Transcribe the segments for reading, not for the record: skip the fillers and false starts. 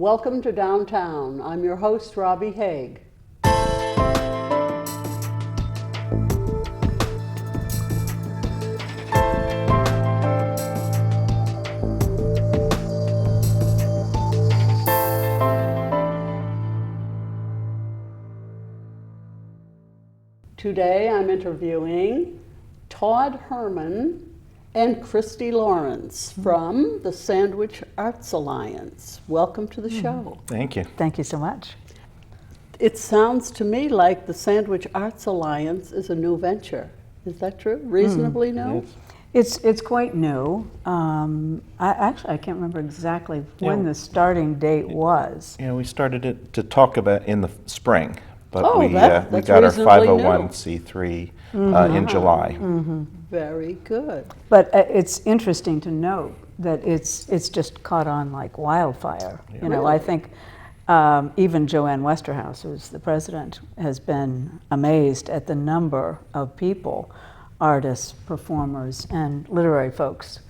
Welcome to Downtown. I'm your host, Robbie Haigh. Today I'm interviewing Todd Herrmann and Christie Lowrance from the Sandwich Arts Alliance. Welcome to the show. Thank you. Thank you so much. It sounds to me like the Sandwich Arts Alliance is a new venture. Is that true? Reasonably new? It's quite new. I can't remember exactly when the starting date was. Yeah, we started it to talk about in the spring, but Oh, we that's got our reasonably new. 501c3 in July. Very good. But it's interesting to note that it's just caught on like wildfire. You know, I think even Joanne Westerhouse, who's the president, has been amazed at the number of people, artists, performers, and literary folks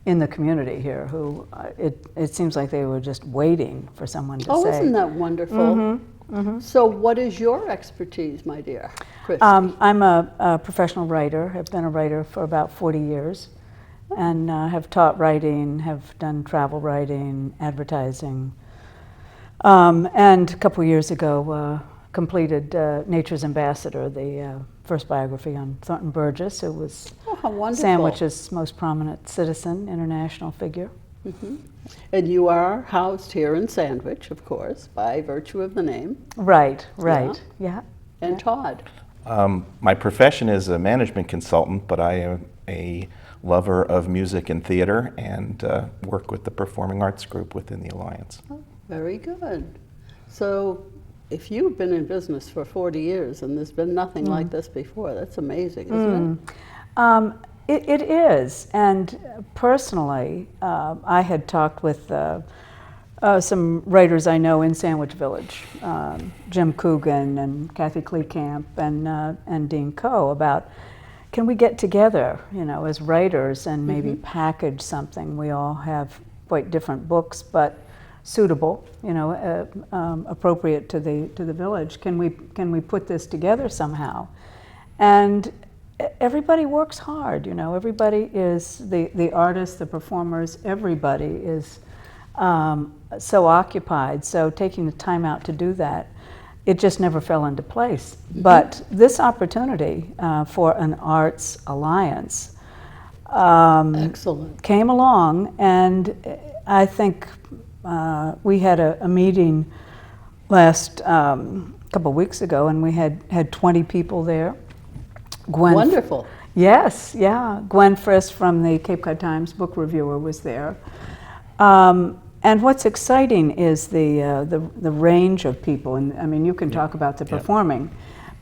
in the community here who it seems like they were just waiting for someone to say. Oh, isn't that wonderful? So what is your expertise, my dear Christie? I'm a professional writer. I've been a writer for about 40 years and have taught writing, have done travel writing, advertising, and a couple years ago completed Nature's Ambassador, the first biography on Thornton Burgess, who was how wonderful. Sandwich's most prominent citizen, international figure. And you are housed here in Sandwich, of course, by virtue of the name. Right. Yeah. And Todd. My profession is a management consultant, but I am a lover of music and theater and work with the Performing Arts Group within the Alliance. Oh, very good. So if you've been in business for 40 years and there's been nothing like this before, that's amazing, isn't it? It is, and personally, I had talked with some writers I know in Sandwich Village, Jim Coogan and Kathy Kleekamp and Dean Coe, about can we get together, you know, as writers and maybe package something. We all have quite different books, but suitable, you know, appropriate to the village. Can we put this together somehow? And everybody works hard, you know. Everybody is the artists, the performers. Everybody is so occupied. So taking the time out to do that, it just never fell into place. But this opportunity for an arts alliance Excellent. came along, and I think we had a meeting last couple of weeks ago, and we had 20 people there. Gwen, Wonderful. Yes, yeah. Gwen Friss from the Cape Cod Times book reviewer was there. And what's exciting is the range of people. And I mean, you can talk about the performing,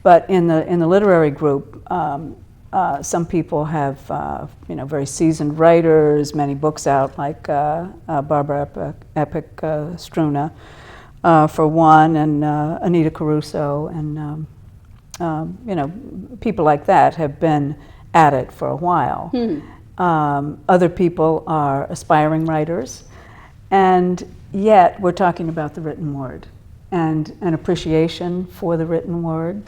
but in the literary group, some people have you know, very seasoned writers, many books out, like Barbara Epic Struna, for one, and Anita Caruso, and you know, people like that have been at it for a while. Other people are aspiring writers, and yet we're talking about the written word and an appreciation for the written word,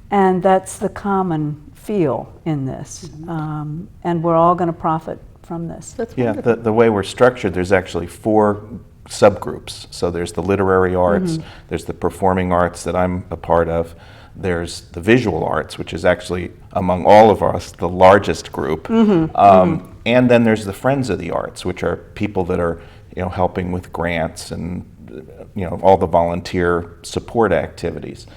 and that's the common feel in this, and we're all going to profit from this. That's Yeah, wonderful. the way we're structured, there's actually 4 subgroups. So there's the literary arts, there's the performing arts that I'm a part of, there's the visual arts, which is actually, among all of us, the largest group. And then there's the Friends of the Arts, which are people that are, you know, helping with grants and, you know, all the volunteer support activities.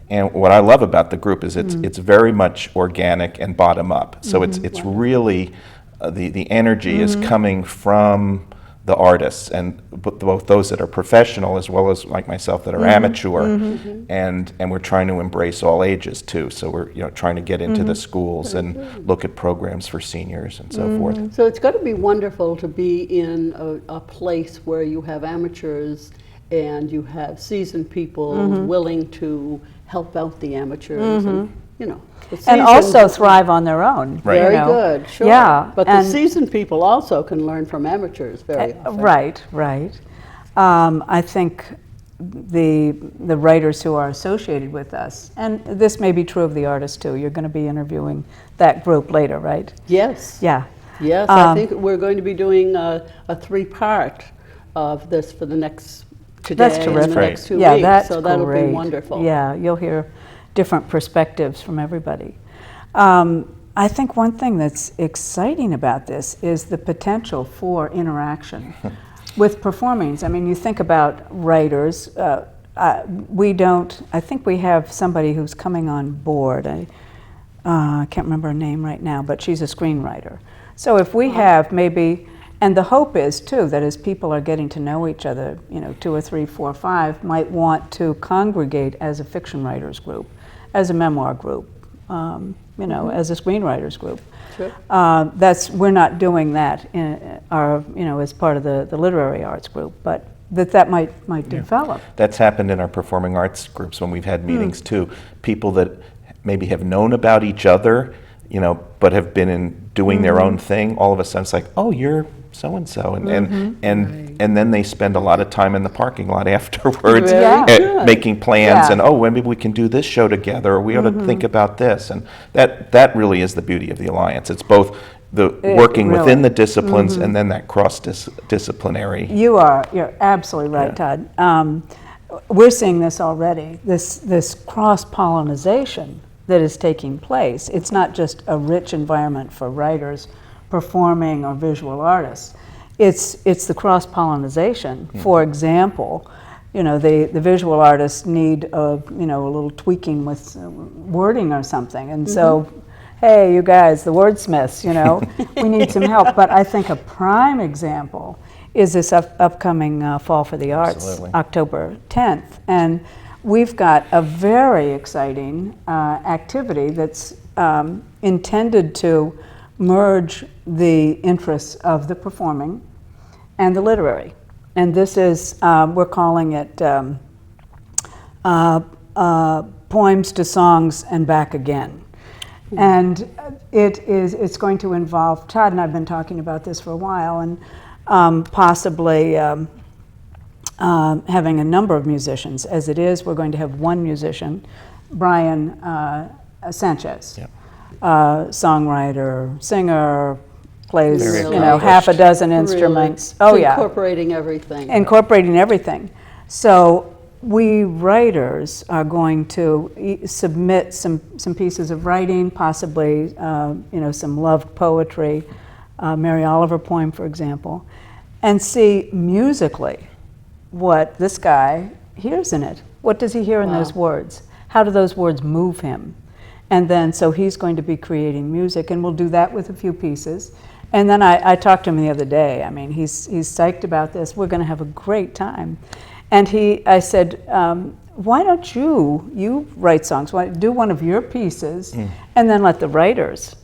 And what I love about the group is it's very much organic and bottom up. So it's really, the energy is coming from the artists, and both those that are professional as well as like myself that are amateur, and we're trying to embrace all ages too. So we're, you know, trying to get into the schools and look at programs for seniors and so forth. So it's got to be wonderful to be in a place where you have amateurs and you have seasoned people willing to help out the amateurs, and, you know. And also thrive on their own. Right. Very you know. good, sure. Yeah, But the seasoned people also can learn from amateurs very often. Right. I think the writers who are associated with us, and this may be true of the artists too, you're going to be interviewing that group later, right? Yes. Yeah. Yes, I think we're going to be doing a 3-part of this for the next today That's and terrific. the next 2 Yeah, weeks. that's So that'll great. be wonderful. Yeah, you'll hear different perspectives from everybody. I think one thing that's exciting about this is the potential for interaction with performings. I mean, you think about writers. I think we have somebody who's coming on board. I can't remember her name right now, but she's a screenwriter. So if we have maybe, and the hope is too, that as people are getting to know each other, 2 or 3, 4, 5 might want to congregate as a fiction writers group, as a memoir group, as a screenwriters group. Sure. We're not doing that as part of the literary arts group, but that might develop. That's happened in our performing arts groups when we've had meetings too. People that maybe have known about each other, but have been doing their own thing. All of a sudden, it's like, oh, you're so and so, and then they spend a lot of time in the parking lot afterwards, Very good. making plans, Yeah. and maybe we can do this show together, or we ought to think about this, and that really is the beauty of the Alliance. It's both the working within the disciplines and then that cross-disciplinary. You're absolutely right, Yeah. Todd. We're seeing this already, this cross-pollination that is taking place. It's not just a rich environment for writers, performing, or visual artists. It's the cross-pollination. For example, the visual artists need a little tweaking with wording or something, and so, hey, you guys, the wordsmiths, we need some help. But I think a prime example is this upcoming Fall for the Arts, Absolutely. October 10th. And we've got a very exciting activity that's intended to merge the interests of the performing and the literary. And this is, we're calling it Poems to Songs and Back Again. And it's going to involve, Todd and I have been talking about this for a while, and possibly having a number of musicians. As it is, we're going to have one musician, Brian Sanchez, Yeah. songwriter, singer, plays Very half a dozen instruments. Really, Oh yeah, incorporating everything. incorporating everything. So we writers are going to submit some pieces of writing, possibly some loved poetry, Mary Oliver poem, for example, and see musically what this guy hears in it. What does he hear in those words? How do those words move him? And then, so he's going to be creating music, and we'll do that with a few pieces. And then I talked to him the other day. I mean, he's psyched about this. We're going to have a great time. And I said, why don't you write songs? Why do one of your pieces, and then let the writers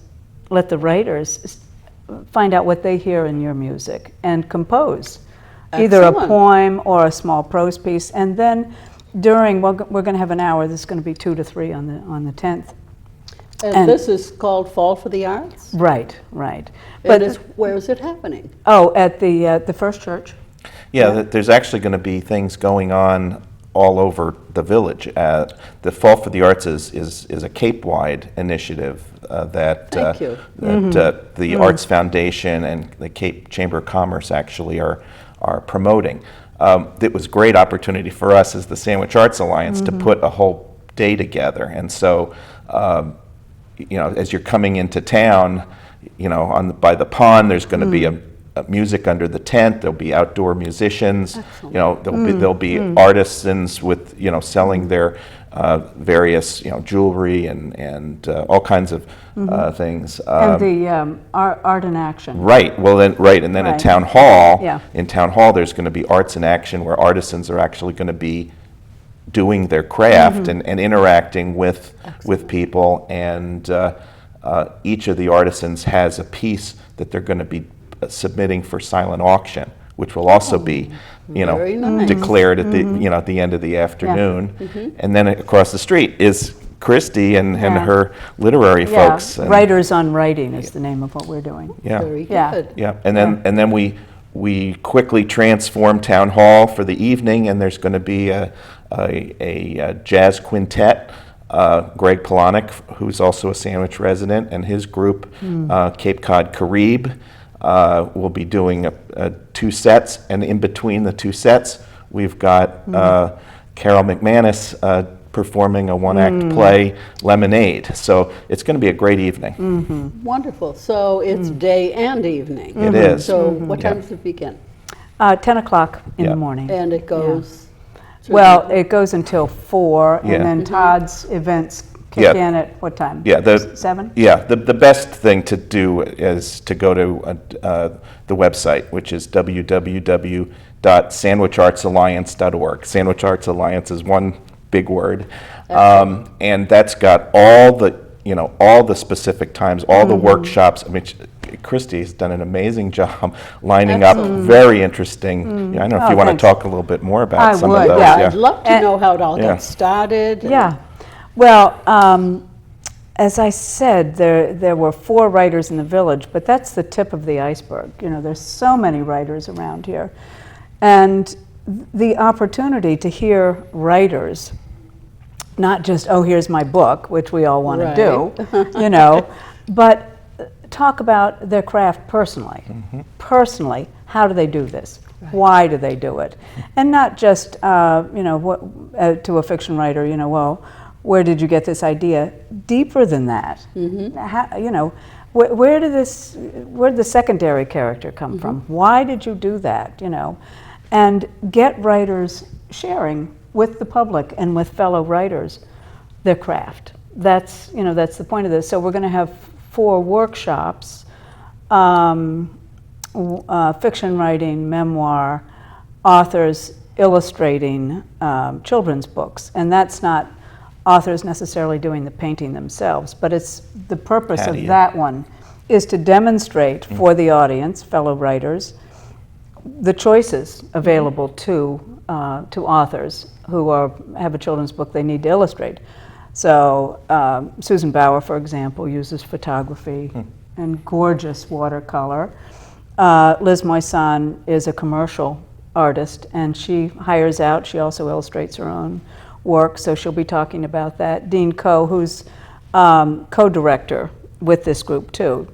find out what they hear in your music and compose either a Excellent. poem or a small prose piece. And then we're going to have an hour. This is going to be 2 to 3 on the 10th. And this is called Fall for the Arts? Right. But where is it happening? At the First Church. Yeah, there's actually going to be things going on all over the village. The Fall for the Arts is a Cape-wide initiative that Thank you. The Arts Foundation and the Cape Chamber of Commerce actually are promoting. It was a great opportunity for us as the Sandwich Arts Alliance to put a whole day together. And so, as you're coming into town, by the pond, there's going to be a music under the tent. There'll be outdoor musicians. There'll be artisans with selling their various jewelry and all kinds of things. And the Art in Action. Right. Well, then and then Right. in town hall. Yeah. In town hall, there's going to be Arts in Action, where artisans are actually going to be doing their craft and interacting with people, and each of the artisans has a piece that they're going to be submitting for silent auction, which will also be Very nice. declared at the at the end of the afternoon. And then across the street is Christie and her literary folks. And, Writers on Writing is the name of what we're doing. yeah. Very Yeah. good. Yeah, and then we we quickly transformed Town Hall for the evening, and there's going to be a jazz quintet. Greg Polonic, who's also a Sandwich resident, and his group, Cape Cod Carib, will be doing 2 sets, and in between the 2 sets, we've got Carol McManus performing a 1-act play, Lemonade. So it's going to be a great evening. Wonderful. So it's day and evening. It is. So what time does it begin? 10 o'clock in the morning. And it goes? Well, it goes until 4, Yeah. and then Todd's events kick in at what time? Yeah, 7? Yeah, the best thing to do is to go to the website, which is www.sandwichartsalliance.org. Sandwich Arts Alliance is one big word, and that's got all the specific times, all the workshops. I mean, Christie has done an amazing job lining up very interesting. I don't know if you want to talk a little bit more about some of those. I'd love to know how it all got started. Yeah. Well, as I said, there were 4 writers in the village, but that's the tip of the iceberg. There's so many writers around here. And the opportunity to hear writers, not just, oh, here's my book, which we all want to do, but talk about their craft personally. Personally, how do they do this? Why do they do it? And not just, to a fiction writer, well, where did you get this idea? Deeper than that. How, where did the secondary character come from? Why did you do that? And get writers sharing with the public and with fellow writers their craft. That's the point of this. So we're going to have 4 workshops: fiction writing, memoir, authors illustrating children's books, and that's not authors necessarily doing the painting themselves, but it's the purpose of that one is to demonstrate for the audience, fellow writers, the choices available to authors who have a children's book they need to illustrate. So Susan Bauer, for example, uses photography and gorgeous watercolor. Liz Moissan is a commercial artist, and she hires out. She also illustrates her own work, so she'll be talking about that. Dean Coe, who's co-director with this group too,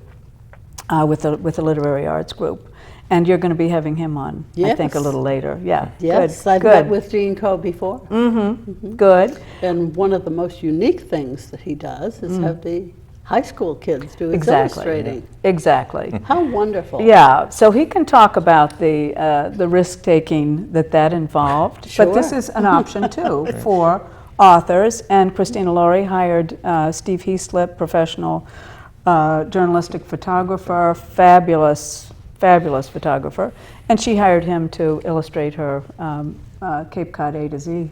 with the literary arts group. And you're going to be having him on, I think, a little later. Yeah. Yes, good, I've good. met with Dean Coe before. Good. And one of the most unique things that he does is have the high school kids do his illustrating. Exactly. How wonderful. Yeah, so he can talk about the risk-taking that involved. Sure. But this is an option, too, for authors. And Christina Laurie hired Steve Heaslip, professional journalistic photographer, fabulous photographer, and she hired him to illustrate her Cape Cod A to Z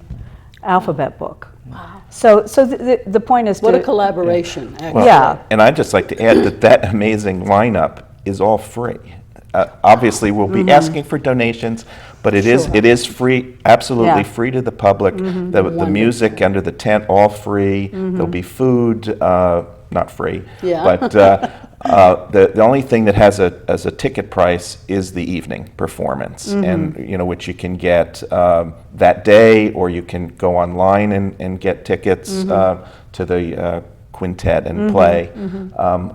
alphabet book. Wow. So the point is what a collaboration, actually. Well, and I'd just like to add that amazing lineup is all free. Obviously, we'll be asking for donations, but it is free, absolutely free to the public. The music under the tent, all free. There'll be food, not free, but the only thing that has a ticket price is the evening performance, and which you can get that day, or you can go online and get tickets to the quintet and play,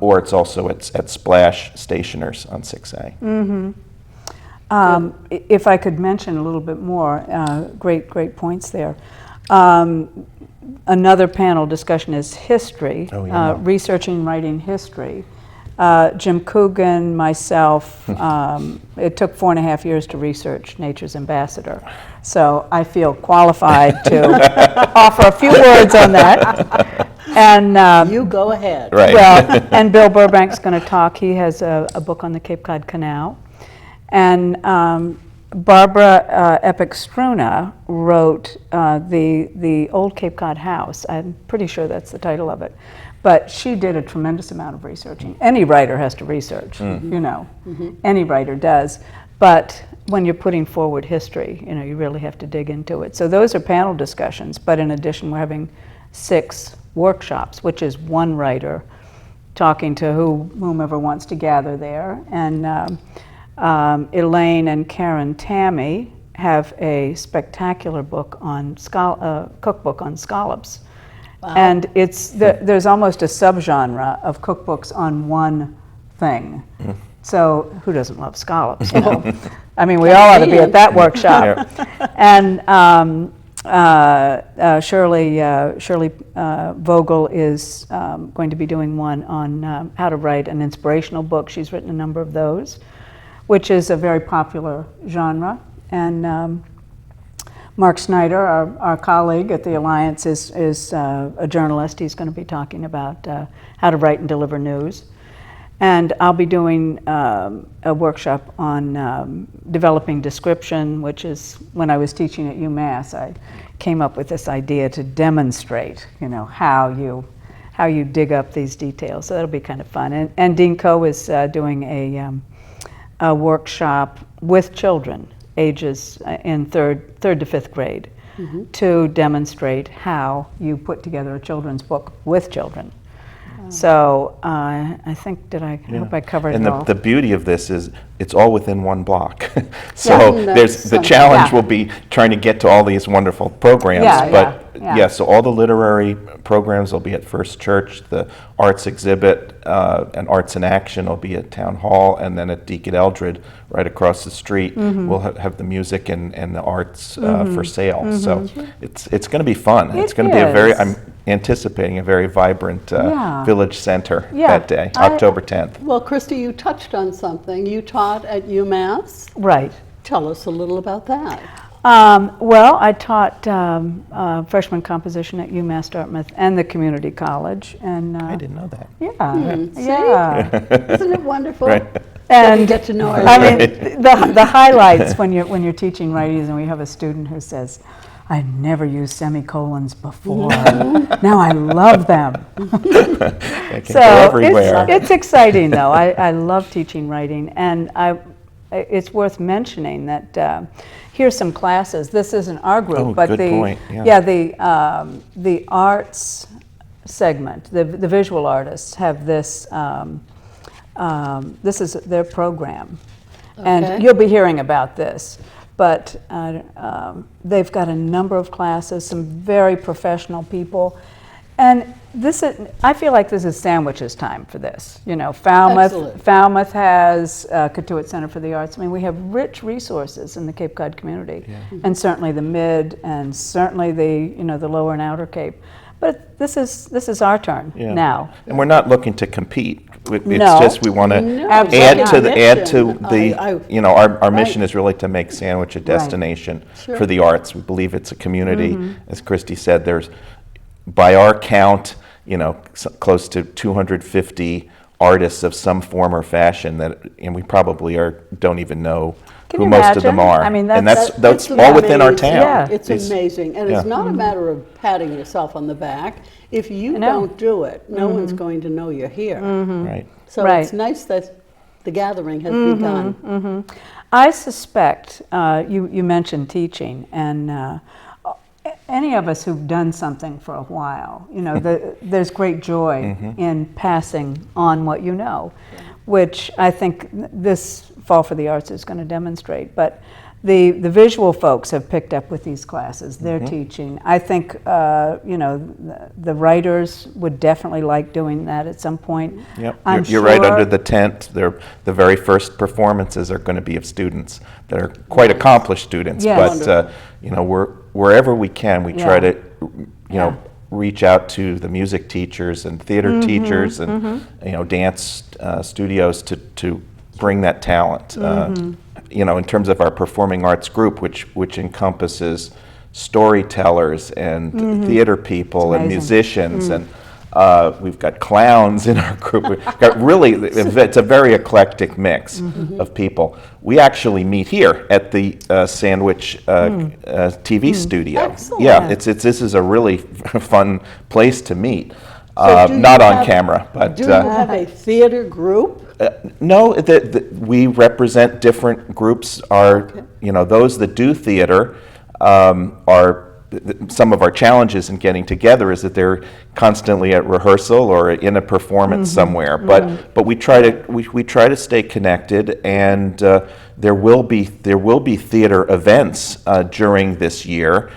or it's also at Splash Stationers on 6A. If I could mention a little bit more, great points there. Another panel discussion is history, researching and writing history. Jim Coogan, myself, it took 4.5 years to research Nature's Ambassador. So I feel qualified to offer a few words on that. And you go ahead. Right. Well, and Bill Burbank's going to talk. He has a book on the Cape Cod Canal. And Barbara Epic-Struna wrote the Old Cape Cod House. I'm pretty sure that's the title of it. But she did a tremendous amount of researching. Any writer has to research, any writer does. But when you're putting forward history, you really have to dig into it. So those are panel discussions, but in addition, we're having 6 workshops, which is one writer talking to whomever wants to gather there. And Elaine and Karen Tammy have a spectacular book on cookbook on scallops. Wow. And there's almost a subgenre of cookbooks on one thing. So who doesn't love scallops? You know? I mean, we all ought to be at that workshop. And Shirley Vogel is going to be doing one on how to write an inspirational book. She's written a number of those, which is a very popular genre. And Mark Snyder, our colleague at the Alliance, is a journalist. He's going to be talking about how to write and deliver news. And I'll be doing a workshop on developing description, which is when I was teaching at UMass, I came up with this idea to demonstrate, you know, how you dig up these details. So that'll be kind of fun. And Dean Coe is doing a workshop with children, ages in third to fifth grade, to demonstrate how you put together a children's book with children. So I think, I hope I covered it all. And the beauty of this is it's all within one block. So Yeah, the challenge will be trying to get to all these wonderful programs. So all the literary programs will be at First Church, the arts exhibit and Arts in Action will be at Town Hall, and then at Deacon Eldred, right across the street, we'll have the music and the arts for sale. So it's going to be fun. It's going to be I'm anticipating a very vibrant village center that day, October 10th. Well, Christie, you touched on something. You taught at UMass. Right. Tell us a little about that. Well, I taught freshman composition at UMass Dartmouth and the community college, and I didn't know that. Isn't it wonderful? Right. And you get to know our I mean, the highlights when you're teaching writings, and we have a student who says, "I never used semicolons before. Now I love them." So it's exciting, though. I love teaching writing, and it's worth mentioning that here's some classes. This isn't our group, but the arts segment, the visual artists have this. This is their program, and you'll be hearing about this. But they've got a number of classes, some very professional people, and I feel like this is sandwiches time for this. You know, Falmouth has Cotuit Center for the Arts. I mean, we have rich resources in the Cape Cod community, and certainly the Mid, and certainly the Lower and Outer Cape. But this is our turn now, and we're not looking to compete. It's just we want to add to the our mission is really to make Sandwich a destination for the arts. We believe it's a community. As Christie said, there's, by our count, close to 250 artists of some form or fashion and we probably don't even know who most of them are. I mean, and that's all within our town. Yeah. It's amazing, and it's not a matter of patting yourself on the back. If you don't do it, no one's going to know you're here. Right. So it's nice that the gathering has begun. I suspect you mentioned teaching, and any of us who've done something for a while, there's great joy in passing on what you know, which I think this Fall for the Arts is going to demonstrate. But the visual folks have picked up with these classes. They're teaching. I think the writers would definitely like doing that at some point. Yep, you're right under the tent. The very first performances are going to be of students that are quite accomplished students. Yes. But wherever we can, we try to reach out to the music teachers and theater teachers and dance studios to bring that talent. In terms of our performing arts group, which encompasses storytellers and theater people and musicians, and we've got clowns in our group. We've got it's a very eclectic mix of people. We actually meet here at the Sandwich TV studio. Excellent. Yeah, this is a really fun place to meet. So not on camera, but do you have a theater group? No, we represent different groups. Those that do theater some of our challenges in getting together is that they're constantly at rehearsal or in a performance somewhere. But we try to stay connected, and there will be theater events during this year.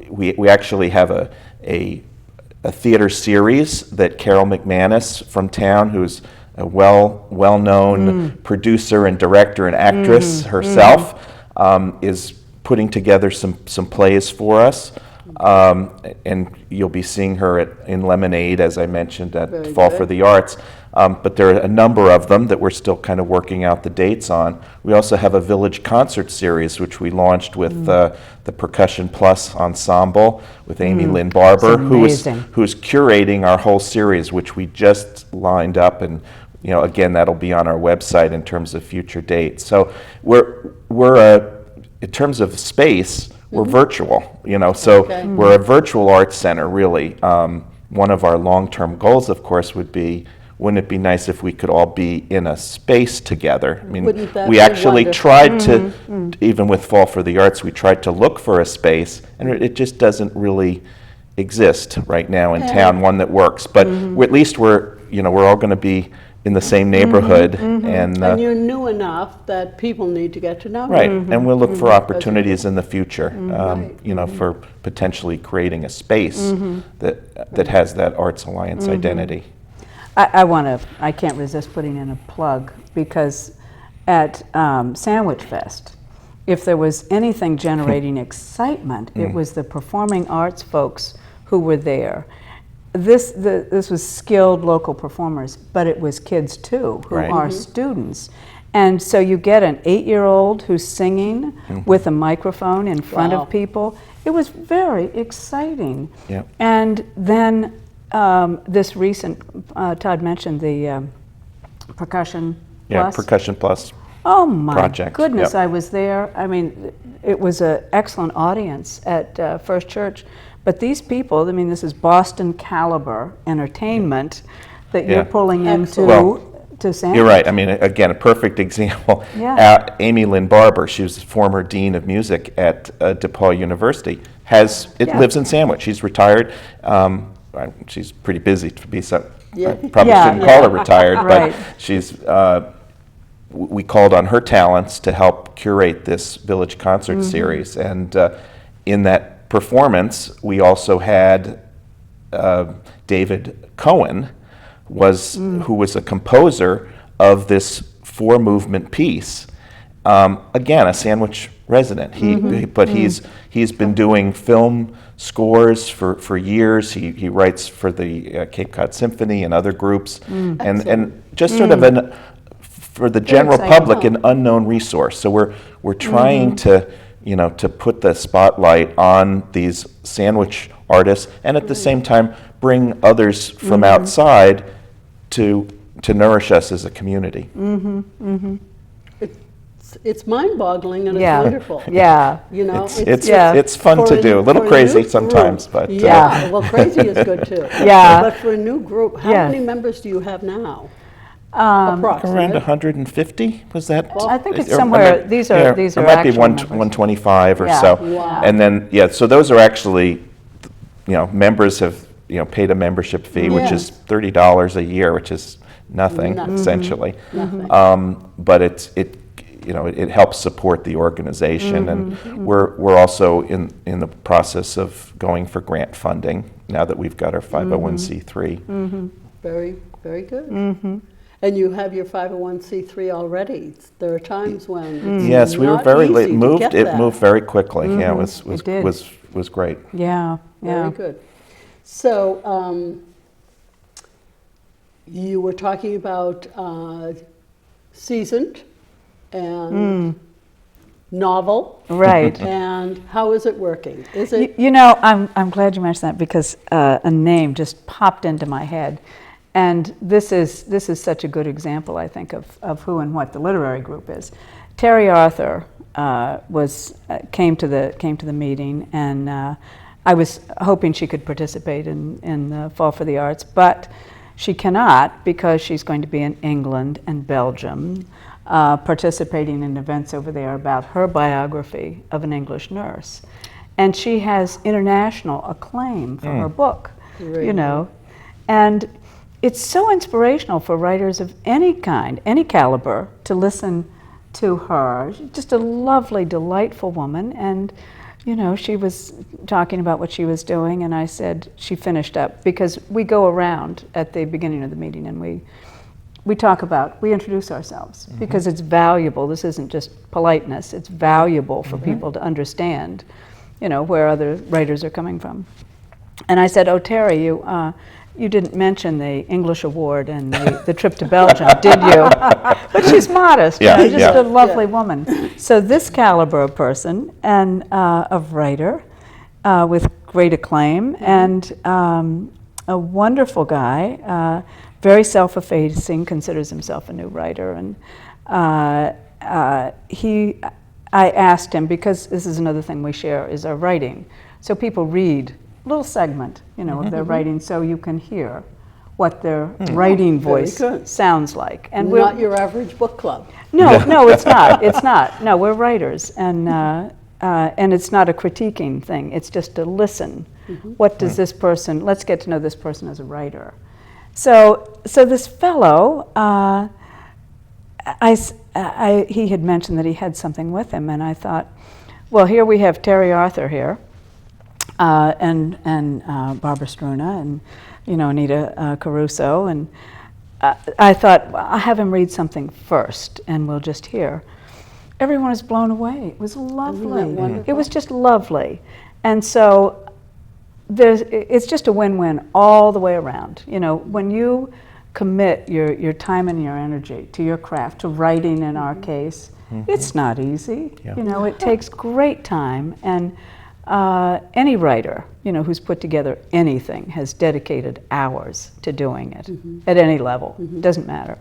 We actually have a theater series that Carol McManus from town, who's a well-known producer and director and actress herself, is putting together some plays for us. And you'll be seeing her in Lemonade, as I mentioned, at Very Fall good. for the Arts. But there are a number of them that we're still kind of working out the dates on. We also have a Village Concert Series, which we launched with the Percussion Plus Ensemble with Amy Lynn Barber, It's amazing. who's curating our whole series, which we just lined up. And again, that'll be on our website in terms of future dates. So we're in terms of space, we're virtual. So Okay. we're a virtual arts center, really. One of our long-term goals, of course, would be, wouldn't it be nice if we could all be in a space together? I mean, Wouldn't that we be actually wonderful? tried to, even with Fall for the Arts, we tried to look for a space, and it just doesn't really exist right now in town, one that works. But at least we're all going to be in the same neighborhood, and And you're new enough that people need to get to know right, you. and we'll look for opportunities in the future, Right. for potentially creating a space that has that Arts Alliance identity. I can't resist putting in a plug, because at Sandwich Fest, if there was anything generating excitement, it was the performing arts folks who were there. This was skilled local performers, but it was kids too, who Right. are students. And so you get an 8-year-old who's singing with a microphone in front Wow. of people. It was very exciting. Yeah. And then this recent, Todd mentioned the Percussion Yeah, Plus. Percussion Plus. Oh my project, goodness, yep. I was there. I mean, it was an excellent audience at First Church. But these people, I mean, this is Boston caliber entertainment that you're Yeah. pulling into Well, to Sandwich. You're right. I mean, again, a perfect example. Yeah. Amy Lynn Barber, she was former dean of music at DePaul University, Yeah. lives in Sandwich. She's retired. She's pretty busy to be so. Yeah. I probably Yeah, shouldn't yeah. call her retired, Right. but she's. We called on her talents to help curate this Village Concert Series, and in that performance, we also had David Cohen, who was a composer of this 4-movement piece. Again, a Sandwich resident. But he's been doing film scores for years. He writes for the Cape Cod Symphony and other groups, and just sort of for the general exciting. public, an unknown resource. So we're trying to put the spotlight on these Sandwich artists, and at the same time bring others from outside to nourish us as a community. It's mind-boggling and Yeah. it's wonderful. Yeah. It's fun for to do. A little for crazy new sometimes, group. but Yeah, well, crazy is good too. Yeah. But for a new group, how Yeah. many members do you have now? around Approximately. 150, was that? I think it's Or- somewhere, these are There actual might be members. 125 or Yeah. so. Wow. And then, so those are actually, members have, paid a membership fee, which is Yes. $30 a year, which is nothing, Nothing. essentially. Nothing. But it helps support the organization, and we're also in the process of going for grant funding now that we've got our 501c3. Very, very good. And you have your 501c3 already. There are times when it's Yes, we were not very easy late. to Moved. get It that. moved very quickly. Yeah, it It did. was great. Yeah, yeah. Very good. So you were talking about seasoned and novel. Right. And how is it working? Is it? I'm glad you mentioned that, because a name just popped into my head. And this is such a good example, I think, of who and what the literary group is. Terry Arthur came to the meeting, and I was hoping she could participate in the Fall for the Arts, but she cannot, because she's going to be in England and Belgium, participating in events over there about her biography of an English nurse. and she has international acclaim for her book, Great. you know. And it's so inspirational for writers of any kind, any caliber, to listen to her. She's just a lovely, delightful woman. And, you know, she was talking about what she was doing, and I said, she finished up, because we go around at the beginning of the meeting and we talk about, we introduce ourselves, because it's valuable. This isn't just politeness, it's valuable for people to understand, you know, where other writers are coming from. And I said, oh, Terry, you didn't mention the English award and the trip to Belgium, did you? But she's modest, Yeah, you know, just yeah. a lovely woman. So this caliber of person, and of writer, with great acclaim, and a wonderful guy, very self-effacing, considers himself a new writer. And I asked him, because this is another thing we share, is our writing. So people read a little segment, you know, of their writing, so you can hear what their writing voice good. sounds like. And Not your average book club. no, no, it's not. It's not. No, we're writers, and it's not a critiquing thing. It's just to listen. What does this person? Let's get to know this person as a writer. So this fellow, he had mentioned that he had something with him, and I thought, well, here we have Terry Arthur here, and Barbara Struna, and you know, Anita Caruso, and I thought, well, I'll have him read something first, and we'll just hear. Everyone was blown away. It was lovely. Isn't that wonderful? It was just lovely, and so it's just a win-win all the way around. You know, when you commit your time and your energy to your craft, to writing in our case, it's not easy. Yeah. You know, it takes great time, and any writer, you know, who's put together anything has dedicated hours to doing it at any level. It doesn't matter.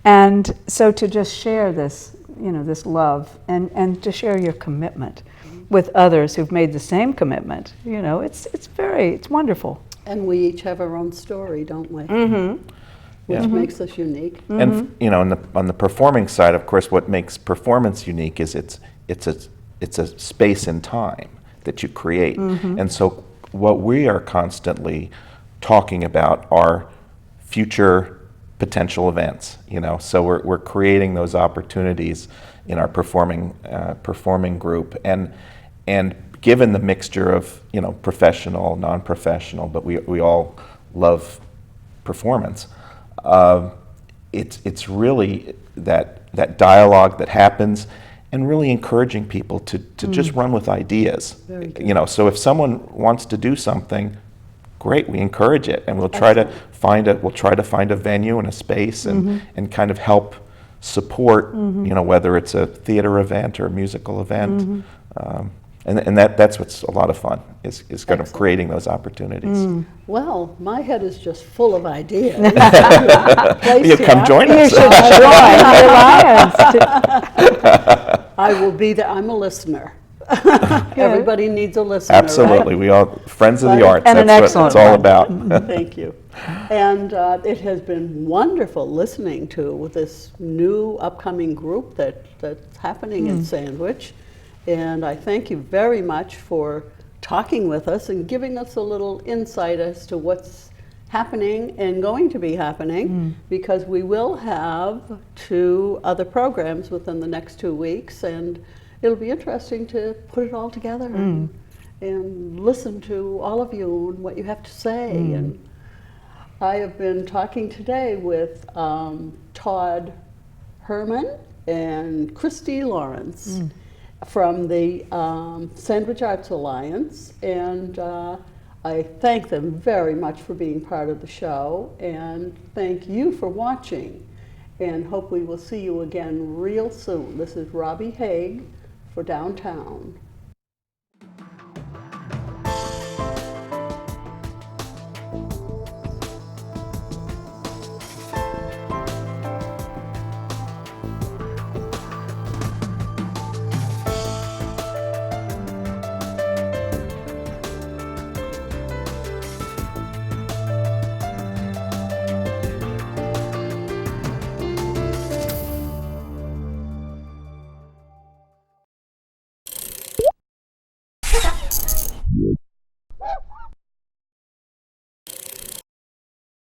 And so to just share this, you know, this love, and to share your commitment with others who've made the same commitment, you know, it's wonderful. And we each have our own story, don't we? Which makes us unique. And you know, on the performing side, of course, what makes performance unique is it's a space and time that you create. And so what we are constantly talking about are future potential events. You know, so we're creating those opportunities in our performing group, and given the mixture of, you know, professional, non-professional, but we all love performance. It's really that dialogue that happens, and really encouraging people to just run with ideas. Very good. You know, so if someone wants to do something, great, we encourage it, and we'll try to find a venue and a space, and kind of help support, you know, whether it's a theater event or a musical event. And that's what's a lot of fun, is kind of creating those opportunities. Well, my head is just full of ideas. You come join us. You should join the Alliance. I will be there. I'm a listener. Everybody needs a listener. Absolutely, Right? we all friends of the arts. And an That's what excellent it's all one. about. Thank you. And it has been wonderful listening to this new upcoming group that's happening in Sandwich. And I thank you very much for talking with us and giving us a little insight as to what's happening and going to be happening, because we will have 2 other programs within the next 2 weeks, and it'll be interesting to put it all together and listen to all of you and what you have to say. And I have been talking today with Todd Herrmann and Christie Lowrance from the Sandwich Arts Alliance, and I thank them very much for being part of the show, and thank you for watching, and hope we will see you again real soon. This is Robbie Haigh for Downtown.